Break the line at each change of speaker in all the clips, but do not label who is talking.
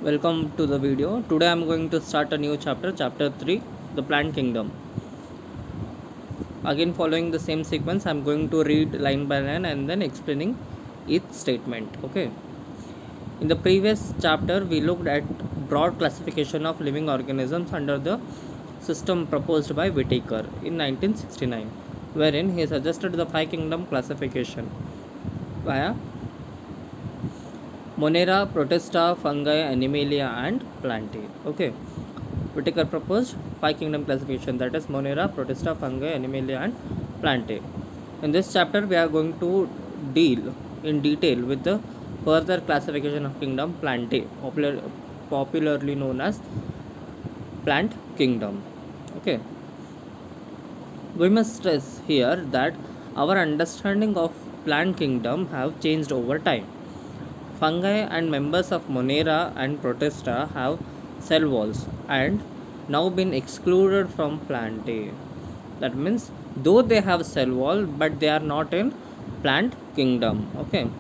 Welcome to the video. Today I am going to start a new chapter, chapter 3, the plant kingdom. Again, following the same sequence, I am going to read line by line and then explaining each statement. Okay. In the previous chapter, we looked at broad classification of living organisms under the system proposed by Whitaker in 1969, wherein he suggested the five kingdom classification via Monera, Protista, Fungi, Animalia, and Plantae. Okay. Whitaker proposed five kingdom classification, that is Monera, Protista, Fungi, Animalia, and Plantae. In this chapter, we are going to deal in detail with the further classification of kingdom Plantae, popularly known as plant kingdom. Okay. We must stress here that our understanding of plant kingdom have changed over time. Fungi and members of Monera and Protista have cell walls and now been excluded from Plantae. That means though they have cell wall, but they are not in plant kingdom. Okay.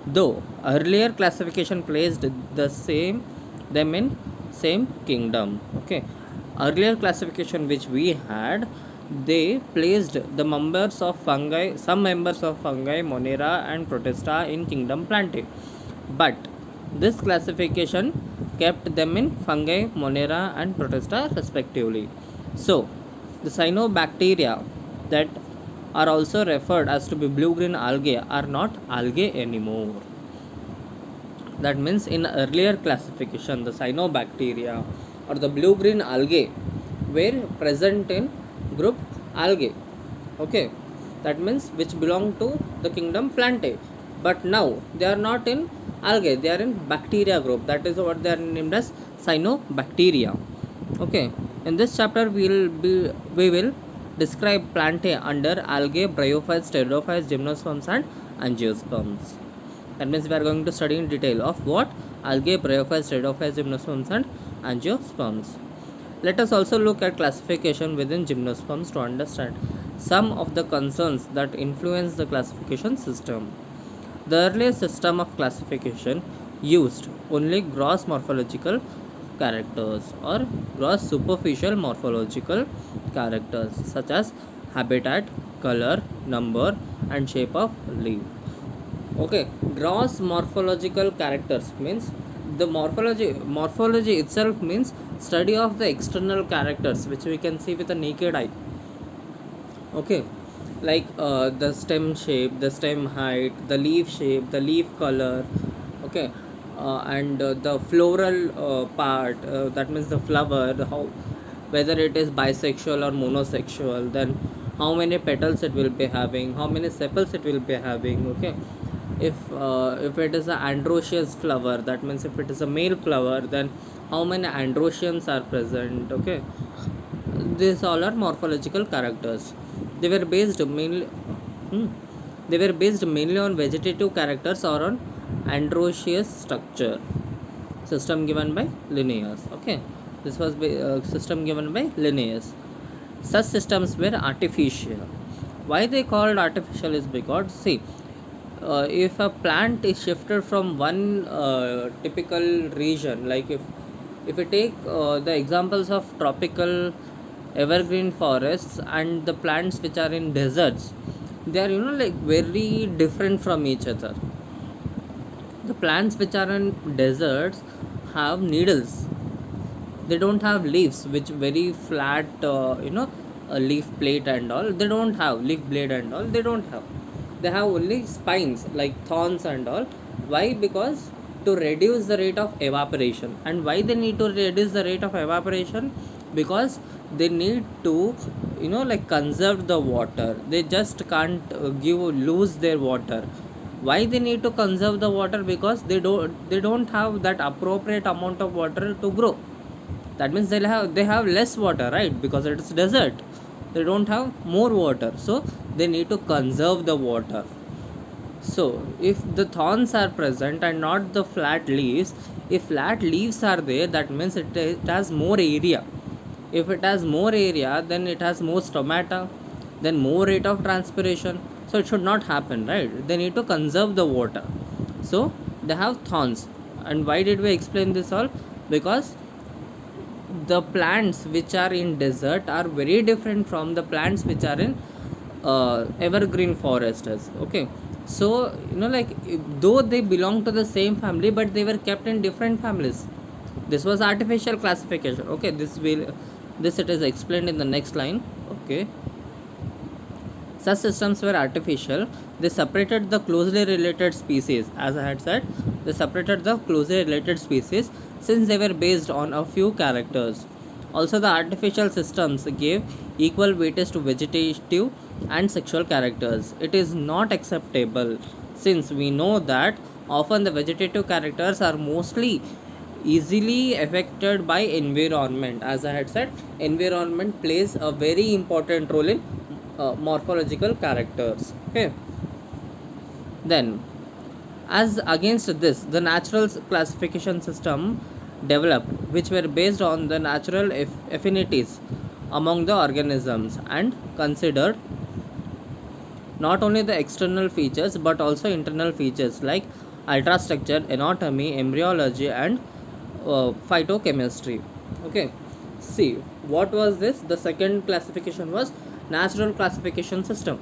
Though earlier classification placed the same them in same kingdom. Okay. Earlier classification which we had, they placed the members of fungi, some members of fungi, Monera and Protista in kingdom Plantae, but this classification kept them in fungi, Monera, and Protista respectively. So, the cyanobacteria that are also referred as to be blue-green algae are not algae anymore. That means in earlier classification, the cyanobacteria or the blue-green algae were present in group algae. Okay, that means which belong to the kingdom Plantae, but now they are not in algae, they are in bacteria group. That is what they are named as cyanobacteria. Okay, in this chapter we will describe Plantae under algae, bryophytes, pteridophytes, gymnosperms, and angiosperms. That means we are going to study in detail of what algae, bryophytes, pteridophytes, gymnosperms, and angiosperms. Let us also look at classification within gymnosperms to understand some of the concerns that influence the classification system. The earlier system of classification used only gross morphological characters or gross superficial morphological characters such as habitat, color, number, and shape of leaf. Okay, gross morphological characters means the morphology itself means study of the external characters which we can see with the naked eye. Okay, like the stem shape, the stem height, the leaf shape, the leaf color. Okay, and the floral part, that means the flower, how, whether it is bisexual or monosexual, then how many petals it will be having, how many sepals it will be having. Okay, if it is an androecious flower, that means if it is a male flower, then how many androecians are present. Okay, these all are morphological characters. They were based mainly hmm, they were based mainly on vegetative characters or on androecious structure. System given by Linnaeus. Okay, this was system given by Linnaeus. Such systems were artificial. Why they called artificial is because, see, if a plant is shifted from one typical region, like if we take the examples of tropical evergreen forests and the plants which are in deserts, they are like very different from each other. The plants which are in deserts have needles, they don't have leaves which very flat, a leaf plate and all, they don't have leaf blade and all, they don't have, they have only spines like thorns and all. Why? Because to reduce the rate of evaporation. And why they need to reduce the rate of evaporation? Because they need to like conserve the water, they just can't give lose their water. Why they need to conserve the water? Because they don't have that appropriate amount of water to grow. That means they have less water, right? Because it's desert, they don't have more water, so they need to conserve the water. So if the thorns are present and not the flat leaves, if flat leaves are there, that means it has more area. If it has more area, then it has more stomata, then more rate of transpiration, so it should not happen, right? They need to conserve the water, so they have thorns. And why did we explain this all? because the plants which are in desert are very different from the plants which are in evergreen forests. Okay, so like though they belong to the same family, but they were kept in different families. This was artificial classification. Okay, this it is explained in the next line. Okay, such systems were artificial. They separated the closely related species. As I had said, they separated the closely related species since they were based on a few characters. Also, the artificial systems gave equal weightage to vegetative and sexual characters. It is not acceptable since we know that often the vegetative characters are mostly easily affected by environment. As I had said, environment plays a very important role in morphological characters. Okay, then as against this, the natural classification system developed, which were based on the natural affinities among the organisms and considered not only the external features but also internal features like ultrastructure, anatomy, embryology, and phytochemistry. Okay, see what was this? The second classification was natural classification system.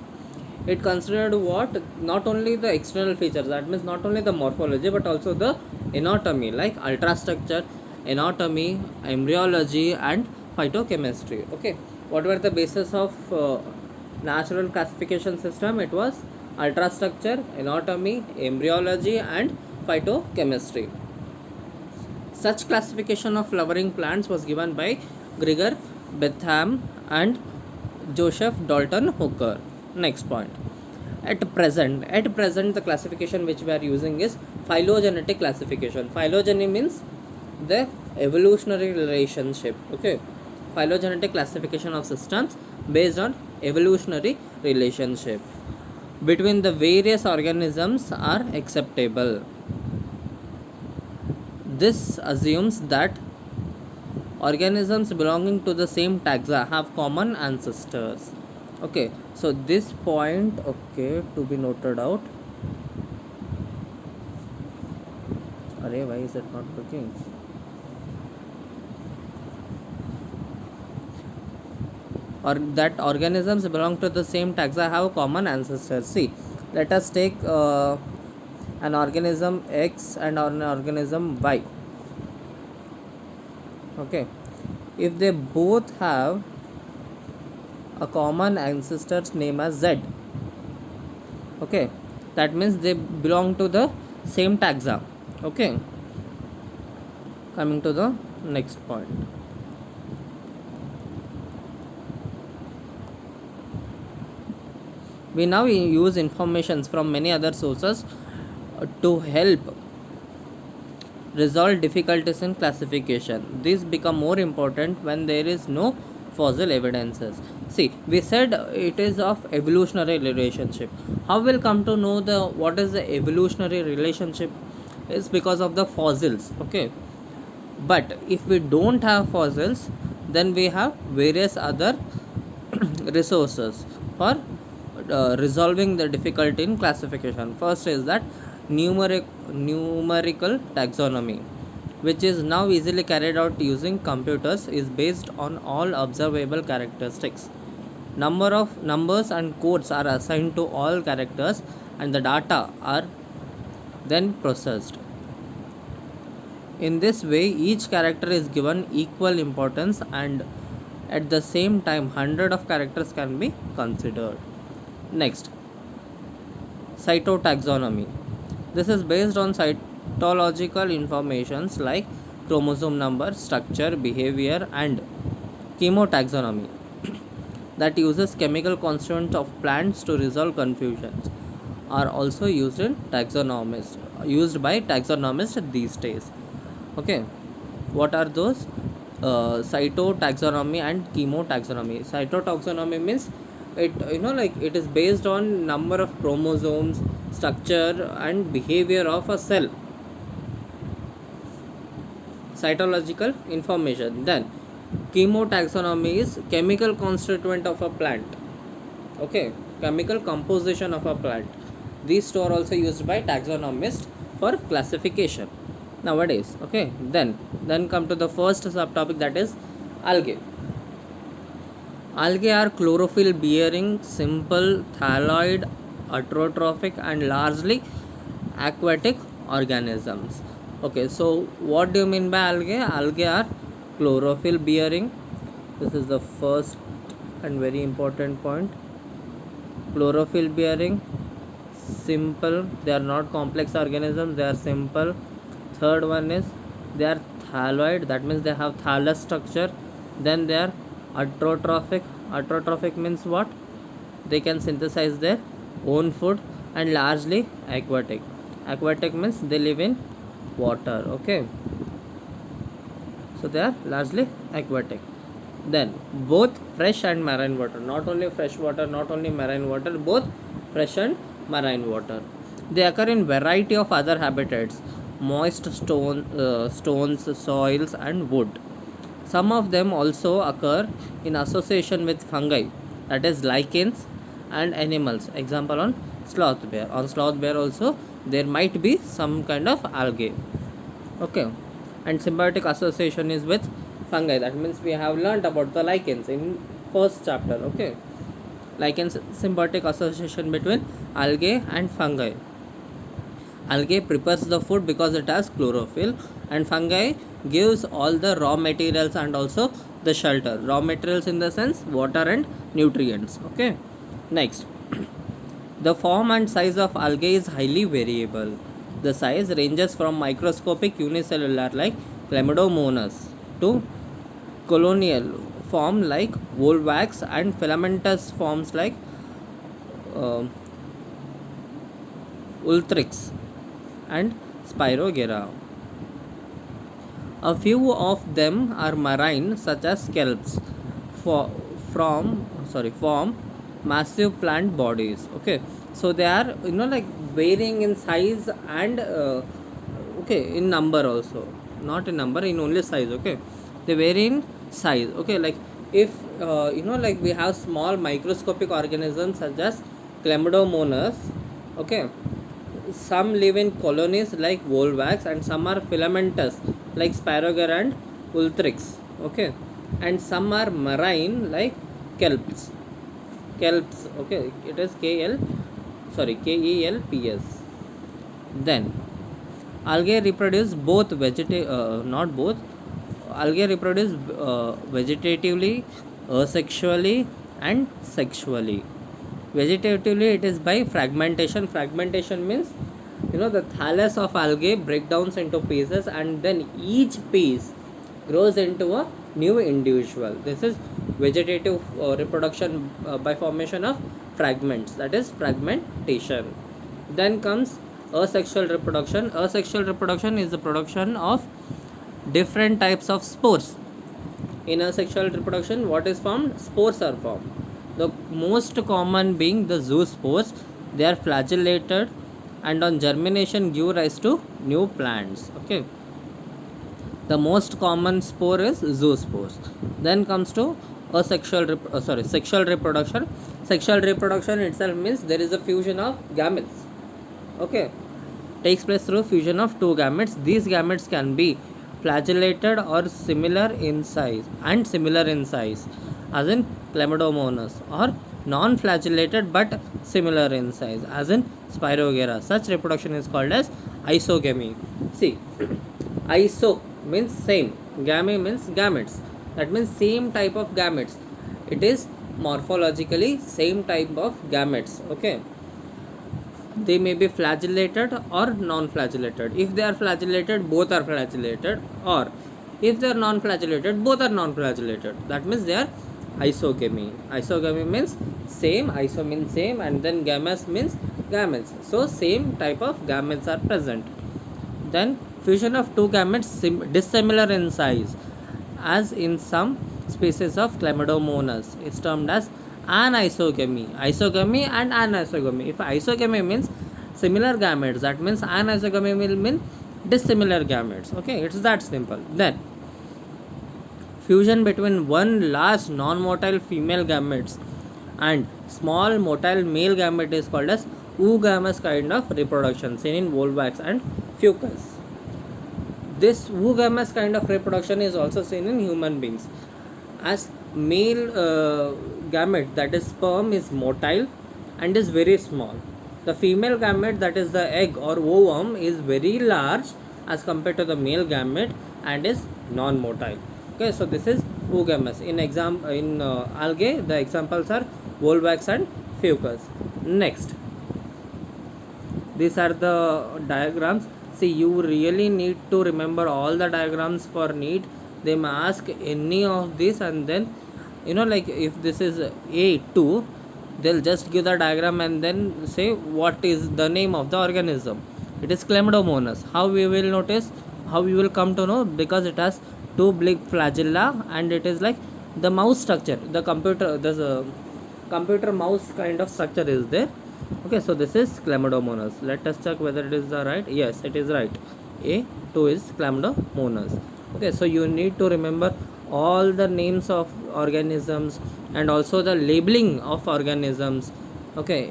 It considered what? Not only the external features, that means not only the morphology but also the anatomy like ultrastructure, anatomy, embryology, and phytochemistry. Okay, what were the basis of natural classification system? It was ultrastructure, anatomy, embryology, and phytochemistry. Such classification of flowering plants was given by Gregor Betham and Joseph Dalton Hooker. Next point. At present, the classification which we are using is phylogenetic classification. Phylogeny means the evolutionary relationship. Okay, phylogenetic classification of systems based on evolutionary relationship between the various organisms are acceptable. This assumes that organisms belonging to the same taxa have common ancestors. Okay, so this point, okay, to be noted out. Array, why is it not working? Or that organisms belong to the same taxa have common ancestors. See, let us take an organism X and an organism Y. Okay, if they both have a common ancestor's name as Z, okay, that means they belong to the same taxa. Okay, coming to the next point. We now use informations from many other sources to help resolve difficulties in classification. These become more important when there is no fossil evidences. See, we said it is of evolutionary relationship. How we'll come to know the what is the evolutionary relationship? Is because of the fossils. Okay, but if we don't have fossils, then we have various other resources for resolving the difficulty in classification. First is that numerical taxonomy, which is now easily carried out using computers, is based on all observable characteristics. Number of numbers and codes are assigned to all characters, and the data are then processed. In this way, each character is given equal importance, and at the same time, hundred of characters can be considered. Next, cytotaxonomy. This is based on cytological informations like chromosome number, structure, behavior, and chemotaxonomy that uses chemical constituents of plants to resolve confusions are also used by taxonomists these days. Okay, what are those? Cytotaxonomy and chemotaxonomy. Cytotaxonomy means it like it is based on number of chromosomes, structure, and behavior of a cell. Cytological information. Then chemotaxonomy is chemical constituent of a plant. Okay, chemical composition of a plant. These two are also used by taxonomists for classification. nowadays. Okay, then come to the first subtopic, that is algae. Algae are chlorophyll bearing, simple, thalloid, autotrophic, and largely aquatic organisms. Okay, so what do you mean by algae? Algae are chlorophyll bearing. This is the first and very important point. Chlorophyll bearing, simple, they are not complex organisms, they are simple. Third one is they are thalloid, that means they have thallus structure. Then they are autotrophic. Autotrophic means what? They can synthesize their own food. And largely aquatic. Aquatic means they live in water. Okay, so they are largely aquatic. Then both fresh and marine water, not only fresh water, not only marine water, both fresh and marine water. They occur in variety of other habitats, moist stones, soils, and wood. Some of them also occur in association with fungi, that is lichens, and animals. Example on sloth bear. On sloth bear also there might be some kind of algae. Okay, and symbiotic association is with fungi. That means we have learnt about the lichens in first chapter. Okay, lichens, symbiotic association between algae and fungi. Algae prepares the food because it has chlorophyll, and fungi gives all the raw materials and also the shelter. Raw materials in the sense water and nutrients. Okay, next, the form and size of algae is highly variable. The size ranges from microscopic unicellular like Chlamydomonas to colonial form like volvax and filamentous forms like uh, Ulthrix and Spirogera. A few of them are marine, such as kelps, for, form massive plant bodies. Okay, so they are like varying in size and okay, in number also, not in number, in only size. Okay, they vary in size. Okay, like if like we have small microscopic organisms such as Chlamydomonas. Okay, some live in colonies like volvax, and some are filamentous like Spirogera and Ulthrix. Okay, and some are marine like kelps. Kelps. Okay, it is KELPS. Then algae reproduce both not both. Algae reproduce vegetatively, asexually, and sexually. Vegetatively, it is by fragmentation. Fragmentation means the thallus of algae break down into pieces, and then each piece grows into a new individual. This is vegetative reproduction by formation of fragments, that is fragmentation. Then comes asexual reproduction. Asexual reproduction is the production of different types of spores. In asexual reproduction, what is formed? Spores are formed. The most common being the zoospores. They are flagellated and on germination give rise to new plants. Okay, the most common spore is zoospores. Then comes to sexual reproduction. Sexual reproduction itself means there is a fusion of gametes. Okay, takes place through fusion of two gametes. These gametes can be flagellated or similar in size, as in Chlamydomonas, or non-flagellated but similar in size, as in Spirogera. Such reproduction is called as isogamy. See, iso means same, gamy means gametes. That means same type of gametes. It is morphologically same type of gametes. Okay, they may be flagellated or non-flagellated. If they are flagellated, both are flagellated, or if they are non-flagellated, both are non-flagellated. That means they are isogamy. Isogamy means same, iso means same, and then gametes means gametes. So same type of gametes are present. Then fusion of two gametes dissimilar in size, as in some species of Chlamydomonas, is termed as anisogamy. Isogamy and anisogamy. If isogamy means similar gametes, that means anisogamy will mean dissimilar gametes. Okay, it's that simple. Then fusion between one large non-motile female gametes and small motile male gamete is called as oogamous kind of reproduction, seen in volvax and fucus. This oogamous kind of reproduction is also seen in human beings, as male gamete, that is sperm, is motile and is very small. The female gamete, that is the egg or ovum, is very large as compared to the male gamete and is non-motile. Okay, so this is oogamous. In algae, the examples are volvax and fucus. Next, these are the diagrams. See, you really need to remember all the diagrams for NEET. They may ask any of this, and then like if this is A2, they'll just give the diagram and then say what is the name of the organism. It is Chlamydomonas. How we will notice, how we will come to know? Because it has two big flagella and it is like the mouse structure. The computer, there's a computer mouse kind of structure is there. Okay, so this is Chlamydomonas. Let us check whether it is the right. Yes, it is right. A2 is Chlamydomonas. Okay, so you need to remember all the names of organisms and also the labeling of organisms. Okay,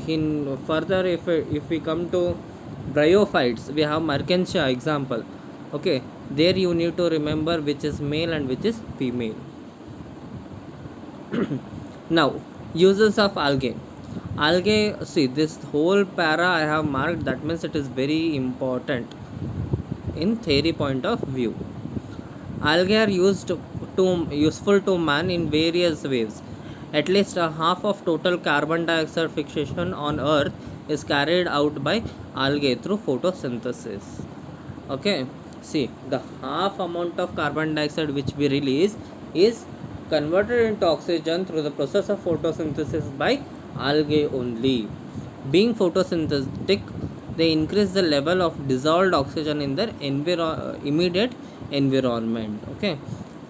in further, if we come to bryophytes, we have Merkensia example. Okay, there you need to remember which is male and which is female. Now, uses of algae. Algae, see, this whole para I have marked, that means it is very important in theory point of view. Algae are useful to man in various ways. At least a half of total carbon dioxide fixation on earth is carried out by algae through photosynthesis. Okay, see, the half amount of carbon dioxide which we release is converted into oxygen through the process of photosynthesis by algae only. Being photosynthetic, they increase the level of dissolved oxygen in their immediate environment. Okay,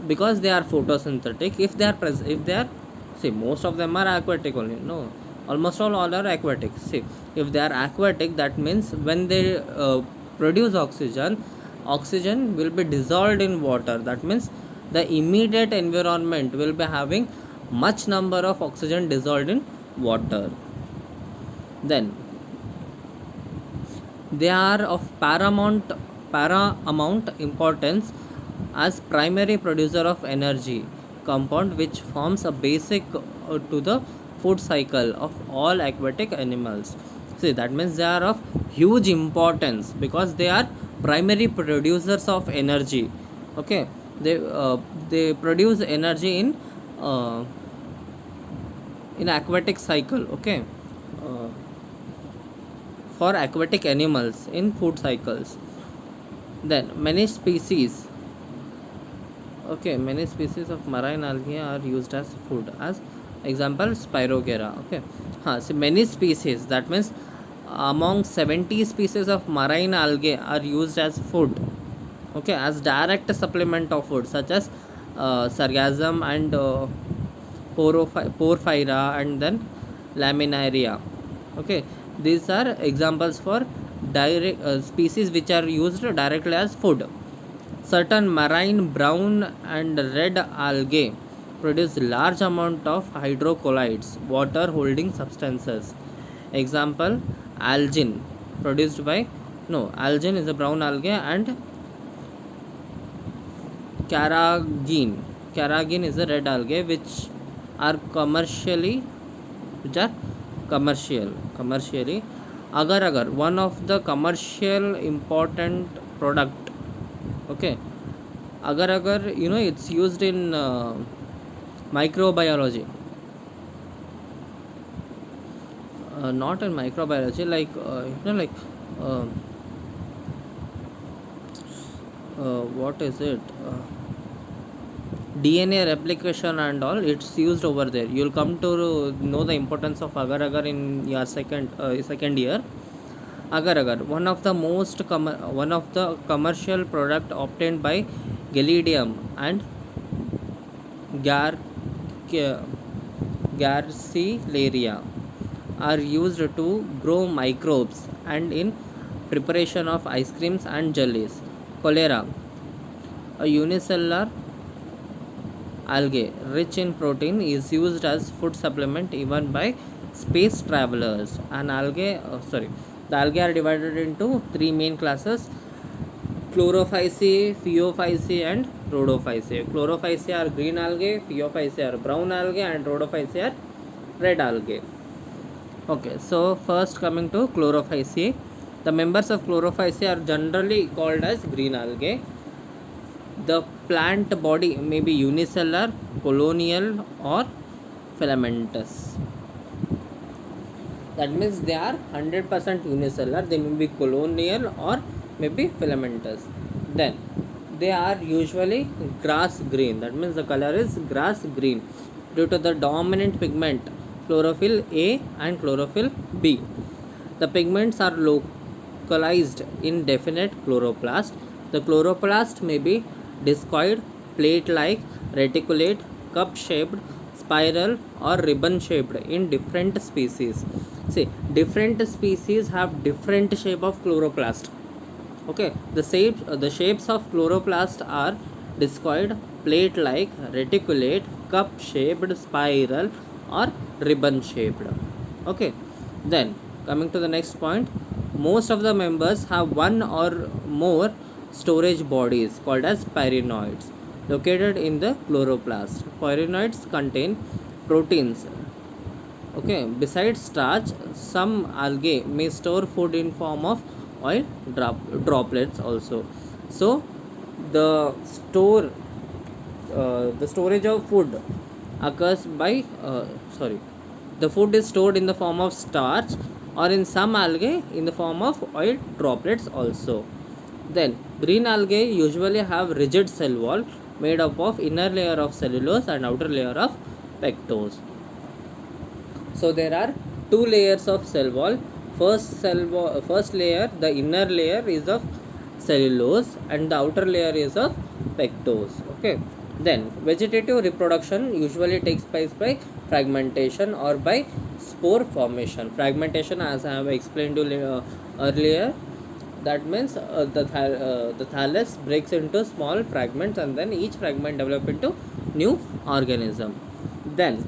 because they are photosynthetic. If they are, see, most of them are aquatic only. No, almost all are aquatic. See, if they are aquatic, that means when they produce oxygen, oxygen will be dissolved in water. That means the immediate environment will be having much number of oxygen dissolved in water. Then they are of paramount importance as primary producer of energy compound, which forms a basic to the food cycle of all aquatic animals. See, that means they are of huge importance because they are primary producers of energy. Okay, they produce energy uh, in aquatic cycle. Okay, uh, for aquatic animals in food cycles. Then many species, okay, many species of marine algae are used as food. As example, Spirogera. Okay, so many species, that means among 70 species of marine algae are used as food. Okay, as direct supplement of food, such as sargassum and porphyra and then laminaria. Okay, these are examples for direct species which are used directly as food. Certain marine brown and red algae produce large amount of hydrocolloids, water holding substances. Example, algin, produced by, no, algin is a brown algae, and carrageen. Carrageen is a red algae are commercially which are commercially. Agar agar, one of the commercial important product. Okay, agar agar, it's used in microbiology. Not in microbiology, like uh, what is it, DNA replication and all, it's used over there. You'll come to know the importance of agar agar in your second year. Agar agar, one of the commercial product obtained by Gelidium and Gar Garcilaria are used to grow microbes and in preparation of ice creams and jellies. Cholera, a unicellular algae rich in protein, is used as food supplement even by space travelers. The algae are divided into three main classes: Chlorophyceae, Phaeophyceae and Rhodophyceae. Chlorophyceae are green algae, Phaeophyceae are brown algae and Rhodophyceae are red algae. Okay, so first coming to Chlorophyceae. The members of Chlorophyceae are generally called as green algae. The plant body may be unicellular, colonial or filamentous. That means they are 100% unicellular. They may be colonial or maybe filamentous. Then they are usually grass green. That means the color is grass green due to the dominant pigment chlorophyll A and chlorophyll B. The pigments are localized in definite chloroplast. The chloroplast may be discoid, plate-like, reticulate, cup-shaped, spiral or ribbon-shaped in different species. See, different species have different shape of chloroplast. Okay, the shapes of chloroplast are discoid, plate-like, reticulate, cup-shaped, spiral or ribbon-shaped. Okay, then coming to the next point, most of the members have one or more storage bodies called as pyrenoids located in the chloroplast. Pyrenoids contain proteins. Okay, besides starch, some algae may store food in form of oil droplets also. So the storage of food occurs by the food is stored in the form of starch or in some algae in the form of oil droplets also. Then green algae usually have rigid cell wall made up of inner layer of cellulose and outer layer of pectose. So there are two layers of cell wall. First layer, the inner layer is of cellulose and the outer layer is of pectose. Okay. Then vegetative reproduction usually takes place by fragmentation or by spore formation. Fragmentation, as I have explained to you earlier, that means the thallus breaks into small fragments and then each fragment develop into new organism. Then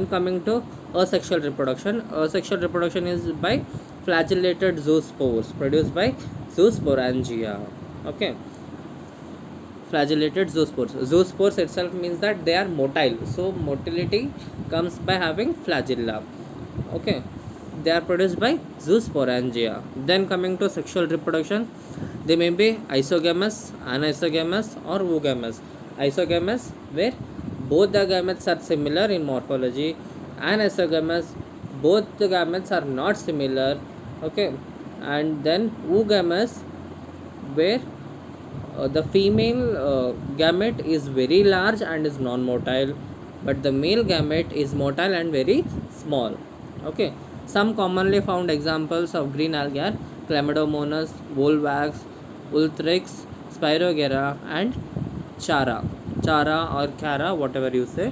coming to asexual reproduction. Asexual reproduction is by flagellated zoospores produced by zoosporangia. Okay, flagellated zoospores. Zoospores itself means that they are motile. So motility comes by having flagella. Okay, they are produced by zoosporangia. Then coming to sexual reproduction, they may be isogamous, anisogamous or oogamous. Isogamous, where both the gametes are similar in morphology. Anisogamous, both the gametes are not similar. Okay, and then oogamous, where the female gamete is very large and is non-motile, but the male gamete is motile and very small. Okay, some commonly found examples of green algae are Chlamydomonas, Volvax, Ulthrix, Spirogera and Chara or Cara, whatever you say.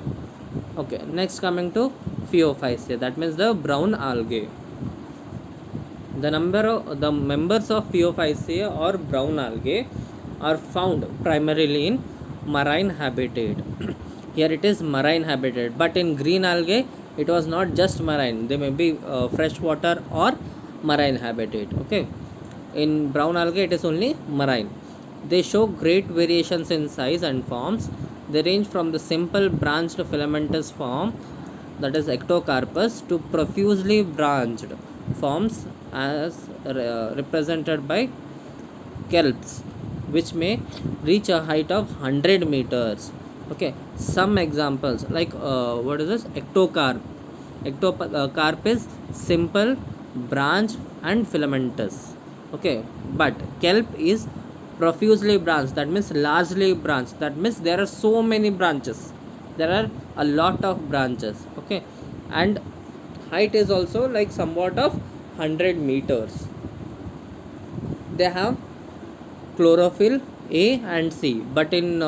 Okay, next coming to Phaeophyceae, that means the brown algae. The members of Phaeophyceae or brown algae are found primarily in marine habitat. Here it is marine habitat, but in green algae it was not just marine. They may be freshwater or marine habitat. Okay, in brown algae it is only marine. They show great variations in size and forms. They range from the simple branched filamentous form, that is ectocarpus, to profusely branched forms as represented by kelps, which may reach a height of 100 meters. Okay, some examples like what is this? Ectocarp. Ectocarp is simple, branched and filamentous. Okay, but kelp is profusely branched, that means largely branched, that means there are so many branches, there are a lot of branches. Okay, and height is also like somewhat of 100 meters. They have chlorophyll A and C, but in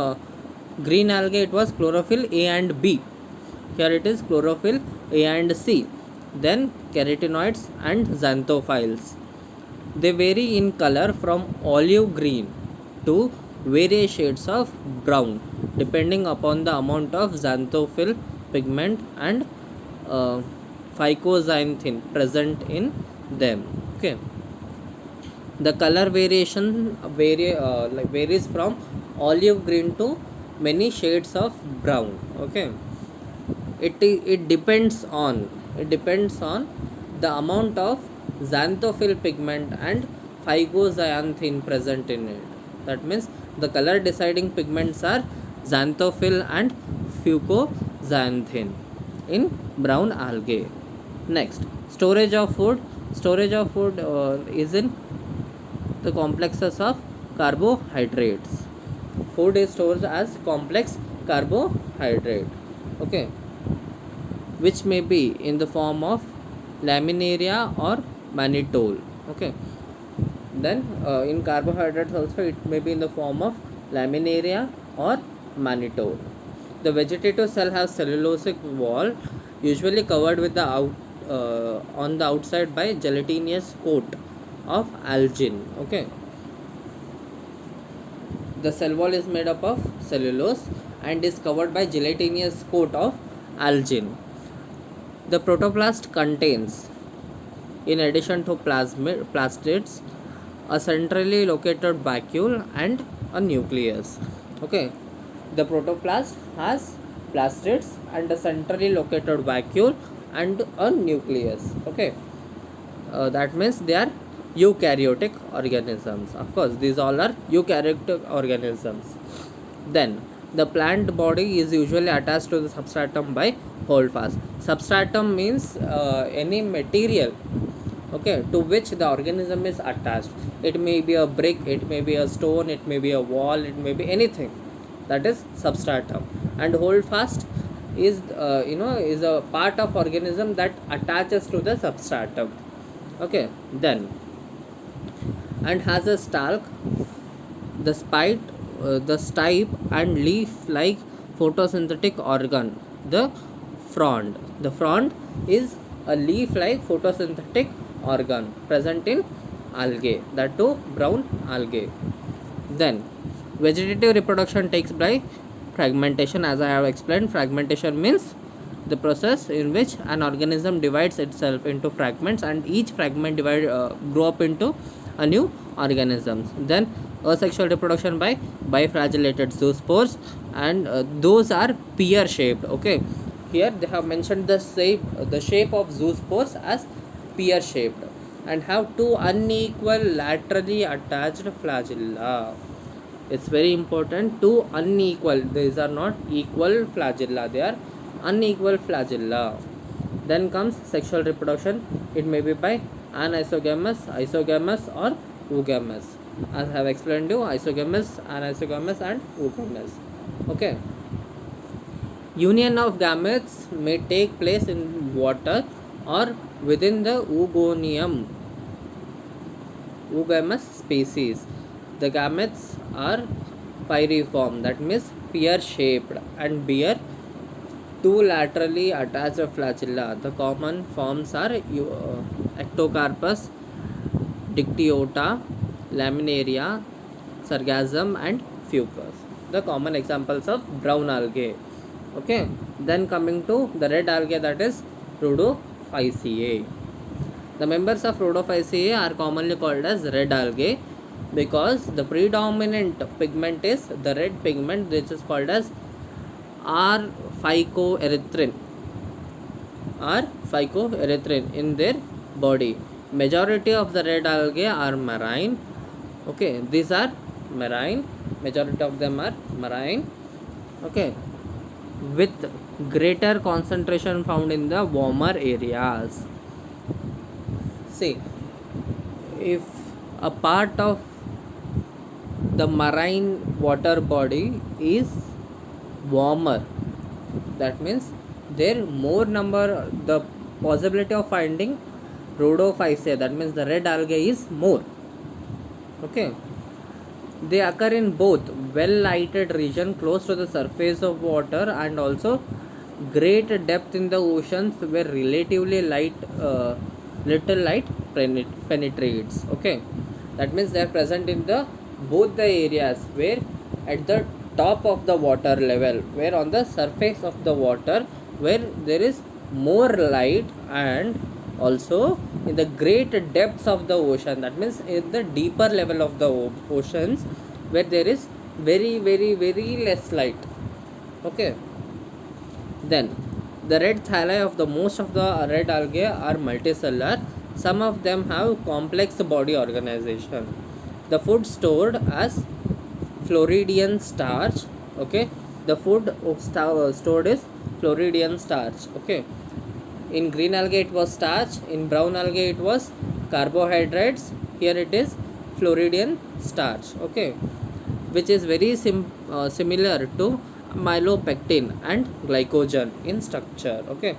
green algae it was chlorophyll A and B. Here it is chlorophyll A and C. Then carotenoids and xanthophyls. They vary in color from olive green to various shades of brown depending upon the amount of xanthophyll pigment and phycoxanthin present in them. Okay, The color variation varies from olive green to many shades of brown. Okay, it depends on the amount of xanthophyll pigment and phycoxanthin present in it. That means the color deciding pigments are xanthophyll and fucoxanthin in brown algae. Next, storage of food is in the complexes of carbohydrates. Food is stored as complex carbohydrate. Okay, which may be in the form of laminaria or mannitol. Okay, then in carbohydrates also it may be in the form of laminaria or mannitol. The vegetative cell has cellulosic wall, usually covered with the on the outside by gelatinous coat of algin. Okay, the cell wall is made up of cellulose and is covered by gelatinous coat of algin. The protoplast contains, in addition to plastids, a centrally located vacuole and a nucleus. Okay, the protoplast has plastids and a centrally located vacuole and a nucleus. Okay, that means they are eukaryotic organisms. Of course, these all are eukaryotic organisms. Then the plant body is usually attached to the substratum by holdfast. Substratum means any material, okay, to which the organism is attached. It may be a brick, it may be a stone, it may be a wall, it may be anything. That is substratum. And holdfast is is a part of organism that attaches to the substratum. Okay, then, and has a stalk, the the stipe and leaf-like photosynthetic organ, the frond. The frond is a leaf-like photosynthetic organ present in algae, that too brown algae. Then, vegetative reproduction takes by fragmentation, as I have explained. Fragmentation means the process in which an organism divides itself into fragments and each fragment grow up into a new organisms. Then asexual reproduction by biflagellated zoospores, and those are pear shaped. Okay, here they have mentioned the shape of zoospores as pear shaped and have two unequal laterally attached flagella. It's very important, two unequal, these are not equal flagella, they are unequal flagella. Then comes sexual reproduction. It may be by anisogamous, isogamous or oogamous. As I have explained you, isogamous, anisogamous and oogamous. Okay, union of gametes may take place in water or within the oogamous species. The gametes are pyriform, that means pear shaped, and bear two laterally attached flagella. The common forms are Ectocarpus, Dictyota, Laminaria, Sargassum, and Fucus. The common examples of brown algae. Okay, then coming to the red algae, that is Rhodophyceae. The members of Rhodophyceae are commonly called as red algae because the predominant pigment is the red pigment, which is called as R phycoerythrin in their body. Majority of the red algae are marine. Okay, these are marine, majority of them are marine. Okay, with greater concentration found in the warmer areas. See, if a part of the marine water body is warmer, that means there more number, the possibility of finding Rhodophyceae, that means the red algae, is more. Okay, they occur in both well lighted region close to the surface of water and also great depth in the oceans where relatively little light penetrates. Okay, that means they are present in the both the areas where at the top of the water level, where on the surface of the water where there is more light and Also, in the great depths of the ocean, that means in the deeper level of the oceans, where there is very, very, very less light. Okay. Then, the red thalli of the most of the red algae are multicellular. Some of them have complex body organization. The food stored as Floridian starch. Okay, the food stored is Floridian starch. Okay, in green algae it was starch, in brown algae it was carbohydrates. Here it is Floridian starch. Okay, which is very similar to amylopectin and glycogen in structure. Okay,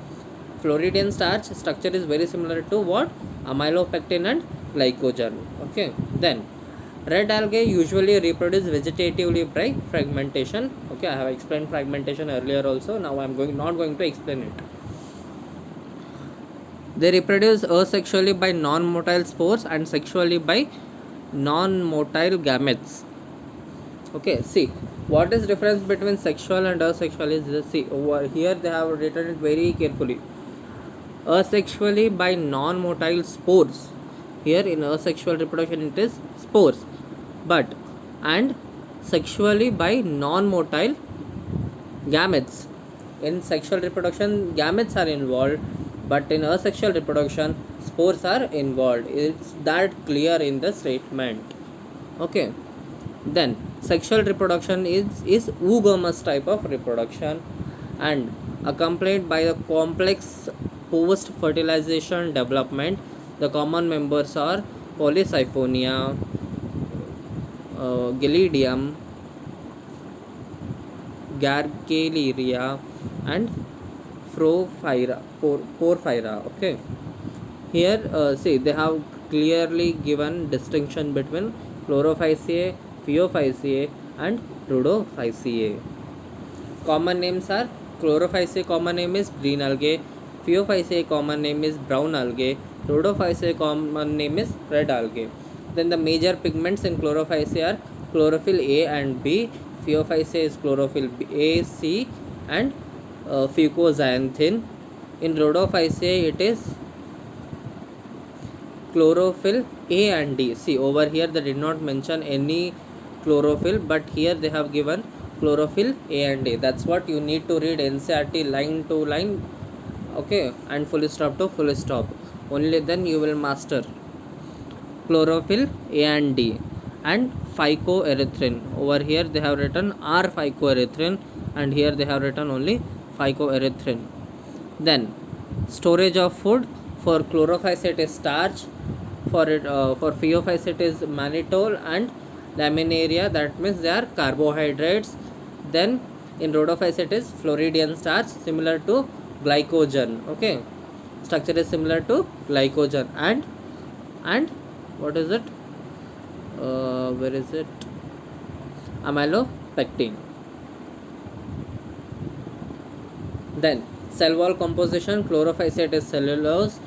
Floridian starch structure is very similar to what? Amylopectin and glycogen. Okay, then red algae usually reproduce vegetatively by fragmentation. Okay, I have explained fragmentation earlier also. Now I am not going to explain it. They reproduce asexually by non-motile spores and sexually by non-motile gametes. Okay, see what is difference between sexual and asexual is this. See over here they have written it very carefully. Asexually by non-motile spores. Here in asexual reproduction it is spores, but and sexually by non-motile gametes. In sexual reproduction gametes are involved, but in asexual reproduction spores are involved. It's that clear in the statement. Okay, then sexual reproduction is oogamous type of reproduction and accompanied by the complex post fertilization development. The common members are Polysiphonia, Gelidium, Gargaleria and Porphyra. Okay, here see they have clearly given distinction between Chlorophyceae, Phaeophyceae and Rhodophyceae. Common names are Chlorophyceae common name is green algae, Phaeophyceae common name is brown algae, Rhodophyceae common name is red algae. Then the major pigments in Chlorophyceae are chlorophyll A and B, Phaeophyceae is chlorophyll A, C and fucoxanthin. In Rhodophyceae it is chlorophyll A and D. See over here they did not mention any chlorophyll, but here they have given chlorophyll A and D. That's what you need to read NCERT line to line. Okay, and full stop to full stop. Only then you will master chlorophyll A and D. And phycoerythrin. Over here they have written R phycoerythrin, and here they have written only phycoerythrin. Then storage of food. For chlorophyceae it is starch, for Phaeophyceae it is mannitol and laminaria, that means they are carbohydrates. Then in Rhodophyceae it is Floridian starch similar to glycogen. Okay, structure is similar to glycogen and what is it, where is it, amylopectin. Then cell wall composition. Chlorophyceae it is cellulose,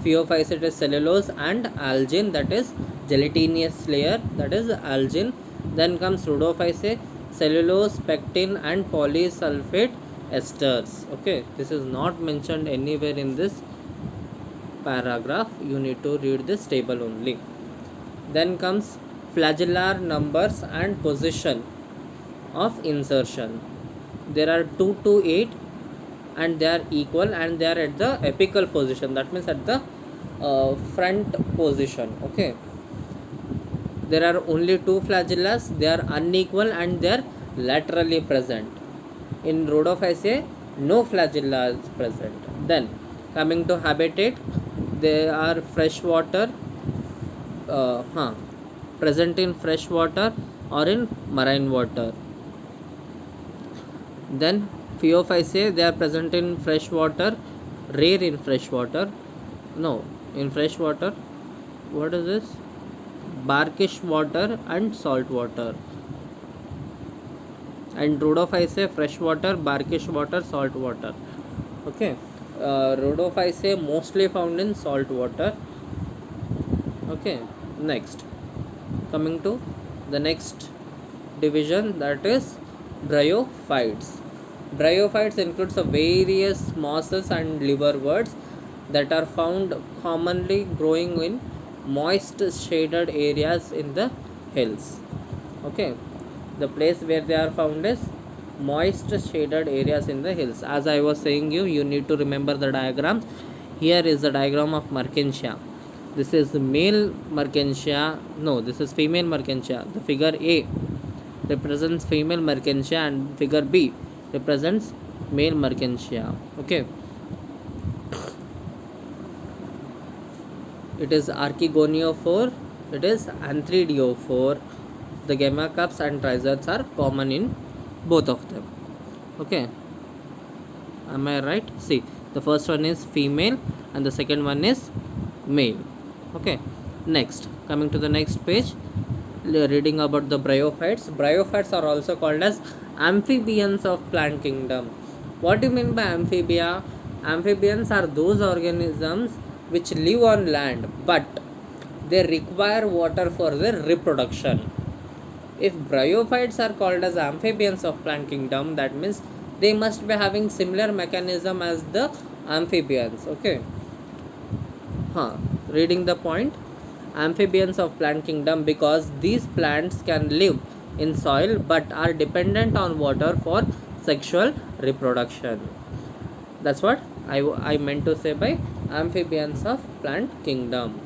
Phaeophyceae it is cellulose and algin, that is gelatinous layer, that is algin. Then comes Rhodophyceae, cellulose, pectin and polysulfate esters. Okay, this is not mentioned anywhere in this paragraph. You need to read this table only. Then comes flagellar numbers and position of insertion. There are 2 to 8 and they are equal and they are at the apical position, that means at the front position. Okay, there are only 2 flagellas, they are unequal and they are laterally present. In Rhodophyceae no flagella is present. Then coming to habitat, they are freshwater, present in fresh water or in marine water. Then Phaeophyceae, they are present in fresh water, rare in fresh water. No, in fresh water. What is this? Brackish water and salt water. And Rhodophyceae, fresh water, brackish water, salt water. Okay, Rhodophyceae mostly found in salt water. Okay, next coming to the next division, that is bryophytes. Bryophytes includes various mosses and liverworts. that are found commonly growing in moist shaded areas in the hills. Okay, the place where they are found is moist shaded areas in the hills. As I was saying, you need to remember the diagrams. Here is the diagram of Mertensia. This is male Mertensia. No, this is female Mertensia. The figure A represents female Mertensia and figure B represents male Mertensia. Okay, it is Archegoniophore, it is Anthridiophore. The gamma cups and rhizoids are common in both of them. Okay, am I right? See, the first one is female and the second one is male. Okay, next, coming to the next page, reading about the bryophytes. Bryophytes are also called as amphibians of plant kingdom. What do you mean by amphibia? Amphibians are those organisms which live on land but they require water for their reproduction. If bryophytes are called as amphibians of plant kingdom, that means they must be having similar mechanism as the amphibians. Okay, reading the point, amphibians of plant kingdom because these plants can live in soil but are dependent on water for sexual reproduction. That's what I meant to say by amphibians of plant kingdom.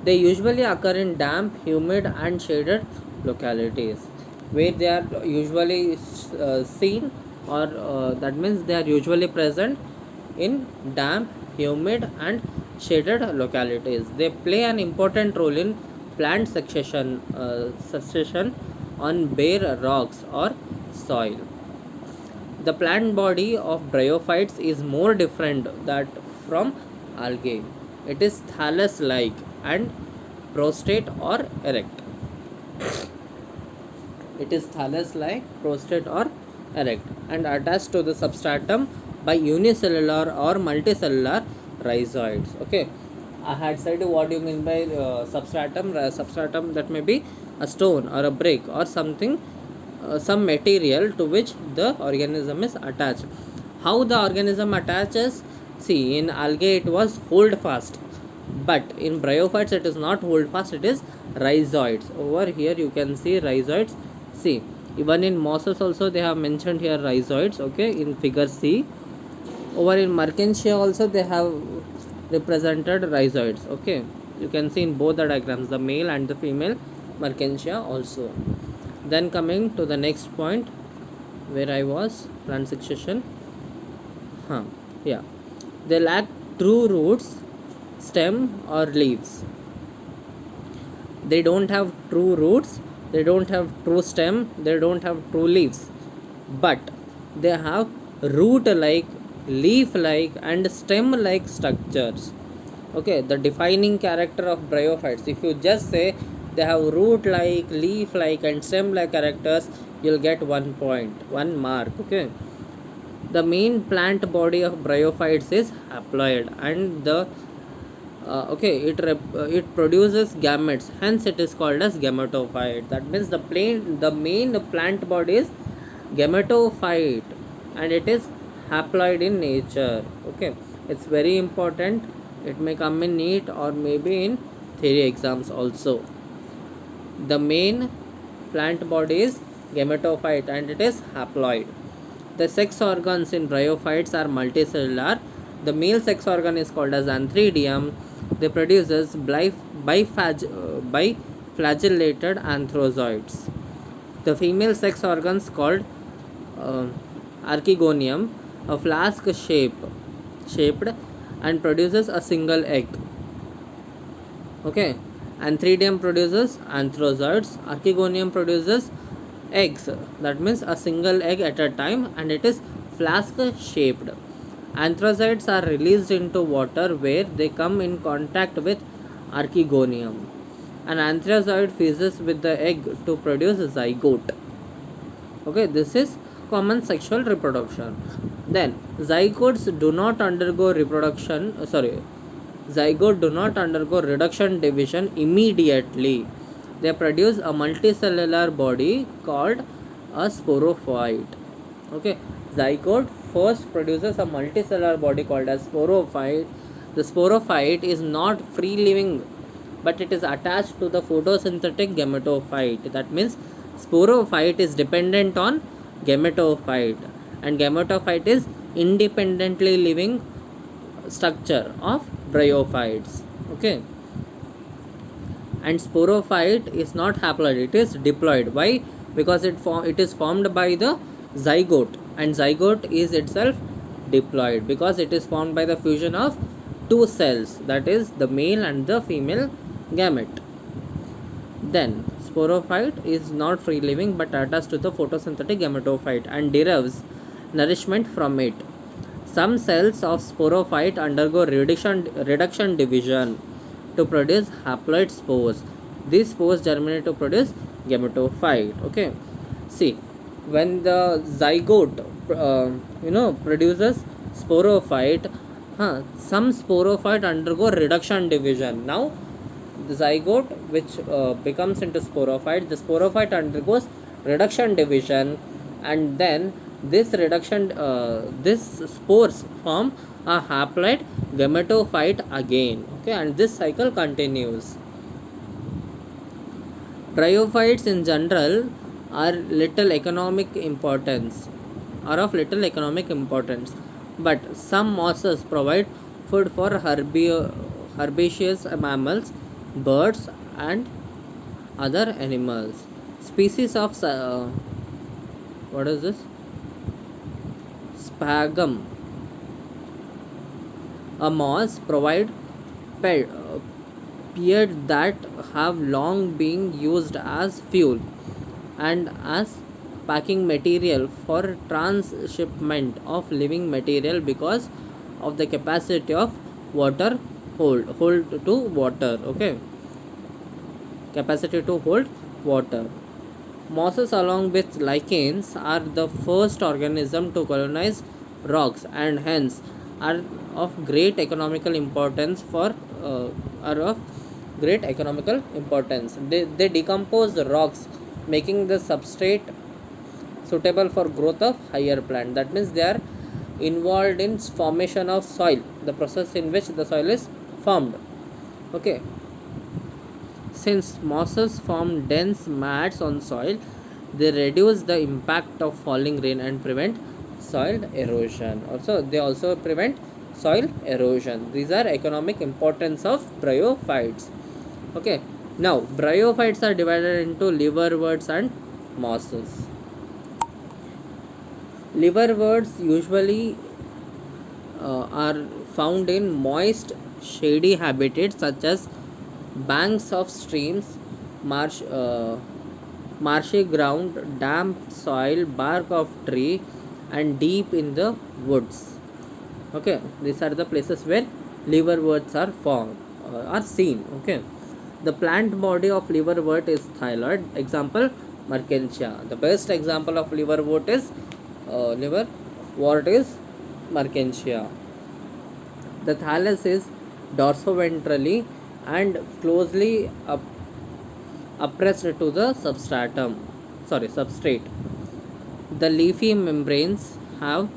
They usually occur in damp, humid and shaded localities where they are usually seen, or that means they are usually present in damp, humid and shaded localities. They play an important role in plant succession on bare rocks or soil. The plant body of bryophytes is more different that from algae. It is thallus-like and prostrate or erect. It is thallus-like, prostrate or erect and attached to the substratum by unicellular or multicellular rhizoids. Okay, I had said what do you mean by substratum. Substratum, that may be a stone or a brick or something, some material to which the organism is attached. How the organism attaches? See, in algae it was hold fast, but in bryophytes it is not hold fast, it is rhizoids. Over here you can see rhizoids. See, even in mosses also they have mentioned here rhizoids. Okay, in figure C. Over in Mertensia also they have represented rhizoids. Okay, you can see in both the diagrams, the male and the female Mertensia also. Then coming to the next point where I was, plant succession. Yeah, they lack true roots, stem or leaves. They don't have true roots, they don't have true stem, they don't have true leaves, but they have root like, leaf like and stem like structures. Okay, the defining character of bryophytes, if you just say they have root like, leaf like and stem like characters, you'll get 1 point, 1 mark. Okay, the main plant body of bryophytes is haploid and the it produces gametes, hence it is called as gametophyte. That means the main plant body is gametophyte and it is haploid in nature. Okay, it's very important, it may come in NEET or maybe in theory exams also. The main plant body is gametophyte and it is haploid. The sex organs in bryophytes are multicellular. The male sex organ is called as antheridium. They produces biflagellated anthrozoids. The female sex organs called archegonium, a flask shaped and produces a single egg. Okay, antheridium produces anthrozoids, archegonium produces eggs, that means a single egg at a time and it is flask shaped. Anthrozoids are released into water where they come in contact with archegonium. An anthrozoid fuses with the egg to produce a zygote. Okay, this is common sexual reproduction. Then zygotes do not undergo zygote do not undergo reduction division immediately. They produce a multicellular body called a sporophyte. Okay, zygote first produces a multicellular body called as sporophyte. The sporophyte is not free living, but it is attached to the photosynthetic gametophyte. That means sporophyte is dependent on gametophyte, and gametophyte is independently living structure of bryophytes. Okay, and sporophyte is not haploid, it is diploid. Why? Because it is formed by the zygote, and zygote is itself diploid because it is formed by the fusion of two cells, that is the male and the female gamete. Then sporophyte is not free living but attached to the photosynthetic gametophyte and derives nourishment from it. Some cells of sporophyte undergo reduction division to produce haploid spores. These spores germinate to produce gametophyte. Okay. See, when the zygote, produces sporophyte, some sporophyte undergo reduction division. Now, the zygote which becomes into sporophyte, the sporophyte undergoes reduction division, and then this spores form a haploid gametophyte again. Okay, and this cycle continues. Bryophytes in general are of little economic importance, but some mosses provide food for herbaceous mammals, birds, and other animals. Species of what is this? Sphagnum, a moss, provide peat that have long been used as fuel and as packing material for transshipment of living material because of the capacity of water hold to water. Okay, capacity to hold water. Mosses, along with lichens, are the first organism to colonize rocks, and hence are of great economical importance are of great economical importance. They decompose the rocks, making the substrate suitable for growth of higher plant. That means they are involved in formation of soil, the process in which the soil is formed. Okay, since mosses form dense mats on soil, they reduce the impact of falling rain and prevent soil erosion. Also, they also prevent soil erosion. These are economic importance of bryophytes. Okay, now bryophytes are divided into liverworts and mosses. Liverworts usually are found in moist, shady habitats such as banks of streams, marshy ground, damp soil, bark of tree, and deep in the woods. Okay, these are the places where liverworts are found are seen. Okay, the plant body of liverwort is thyroid. Example, Mertensia. The best example of liverwort is liverwort is Mertensia. The thallus is dorsoventrally and closely oppressed to the substrate. The leafy membranes have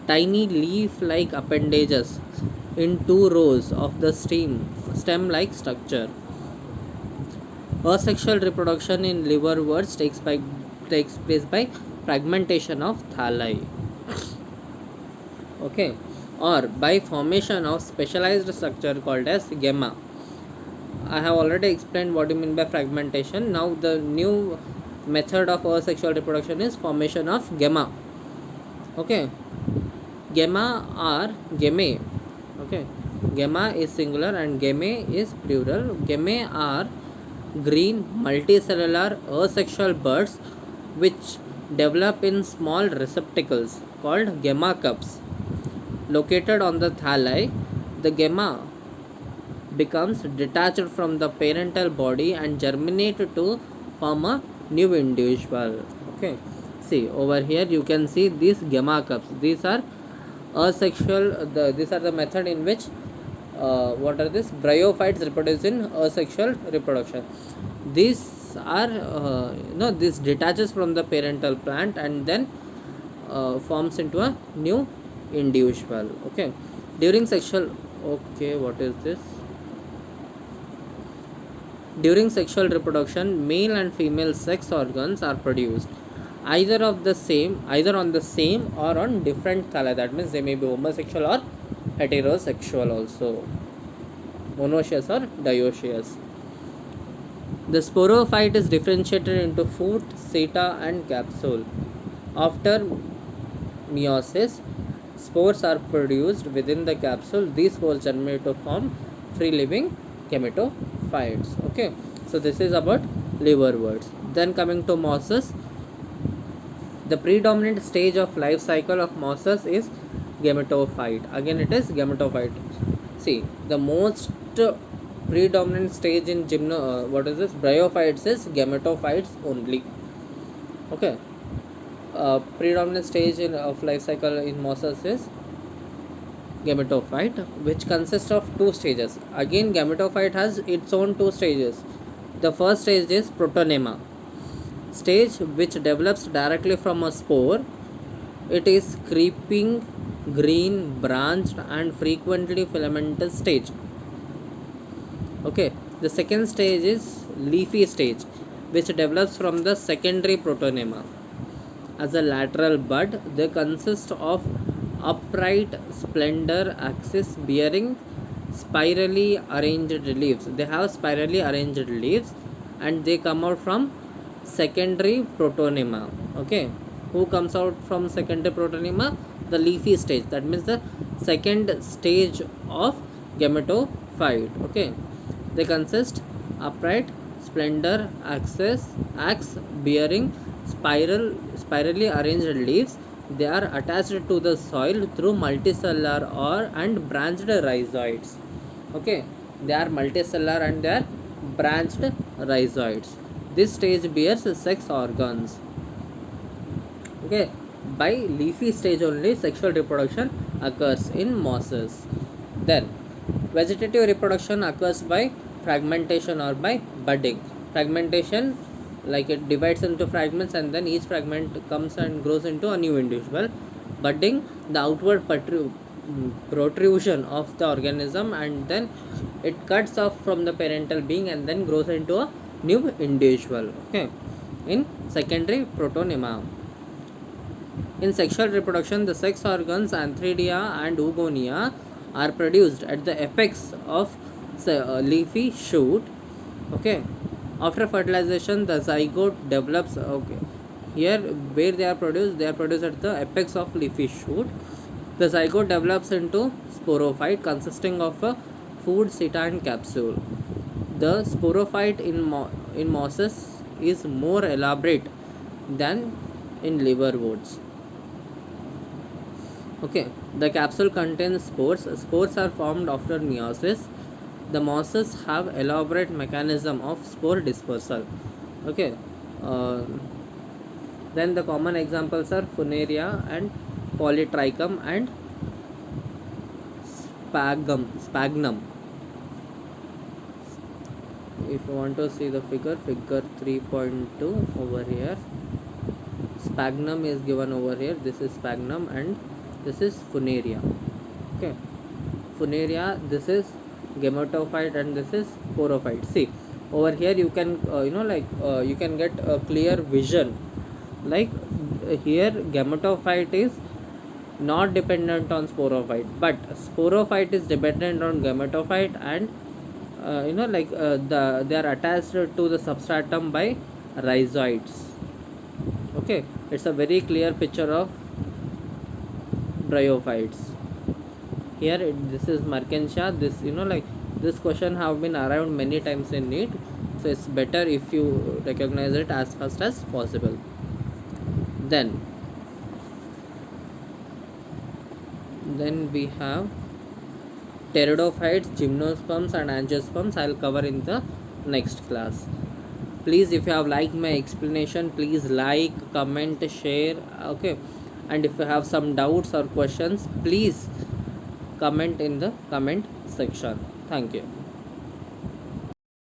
tiny leaf-like appendages in two rows of the stem-like structure. Asexual reproduction in liverworts takes place by fragmentation of thalli. Okay, or by formation of specialized structure called as gemma. I have already explained what you mean by fragmentation. Now the new method of asexual reproduction is formation of gemma. Okay, gemma or gemme. Okay, gemma is singular and gemme is plural. Gemme are green multicellular asexual buds which develop in small receptacles called gemma cups located on the thalli. The gemma becomes detached from the parental body and germinate to form a new individual. Okay, see over here you can see these gemma cups. These are asexual. These are the method in which what are this bryophytes reproduce in asexual reproduction. These are this detaches from the parental plant and then forms into a new individual. Okay, during sexual, okay, what is this? During sexual reproduction, male and female sex organs are produced either on the same or on different color. That means they may be homosexual or heterosexual also, monoecious or dioecious. The sporophyte is differentiated into foot, seta, and capsule. After meiosis, spores are produced within the capsule. These spores germinate to form free living gametophytes. Okay, so this is about liverworts. Then coming to mosses, the predominant stage of life cycle of mosses is gametophyte. Again, it is gametophyte. See, the most predominant stage in what is this? Bryophytes is gametophytes only. Okay, predominant stage of life cycle in mosses is gametophyte, which consists of two stages. Again, gametophyte has its own two stages. The first stage is protonema stage, which develops directly from a spore. It is creeping, green, branched, and frequently filamentous stage. Okay, the second stage is leafy stage, which develops from the secondary protonema. As a lateral bud, they consist of upright, slender axis bearing spirally arranged leaves. They have spirally arranged leaves, and they come out from secondary protonema. Okay, who comes out from secondary protonema? The leafy stage. That means the second stage of gametophyte. Okay, they consist upright, slender axe bearing spirally arranged leaves. They are attached to the soil through multicellular or and branched rhizoids. Okay, they are multicellular and they are branched rhizoids. This stage bears sex organs. Okay, by leafy stage only sexual reproduction occurs in mosses. Then vegetative reproduction occurs by fragmentation or by budding. Fragmentation, like it divides into fragments and then each fragment comes and grows into a new individual. Budding, the outward protrusion of the organism, and then it cuts off from the parental being and then grows into a new individual. Okay, in secondary protonema. In sexual reproduction, the sex organs antheridia and oogonia are produced at the apex of a leafy shoot. Okay, after fertilization, the zygote develops. Okay, here where they are produced at the apex of leafy shoot. The zygote develops into sporophyte consisting of a food, seta, and capsule. The sporophyte in mosses is more elaborate than in liverworts. Okay, the capsule contains spores. Spores are formed after meiosis. The mosses have elaborate mechanism of spore dispersal. Okay, uh, then the common examples are Funaria and Polytrichum and Sphagnum. If you want to see the figure 3.2 over here, Sphagnum is given over here. This is Sphagnum and this is Funaria. Okay, Funaria, this is gametophyte and this is sporophyte. See, over here you can you can get a clear vision. Like here gametophyte is not dependent on sporophyte, but sporophyte is dependent on gametophyte, and they are attached to the substratum by rhizoids. Okay, it's a very clear picture of bryophytes. Here this is Merkensia. This this question have been around many times in NEET, so it's better if you recognize it as fast as possible. Then we have pteridophytes, gymnosperms and angiosperms. I'll cover in the next class. Please, if you have liked my explanation, please like, comment, share. Okay, and if you have some doubts or questions, please comment in the comment section. Thank you.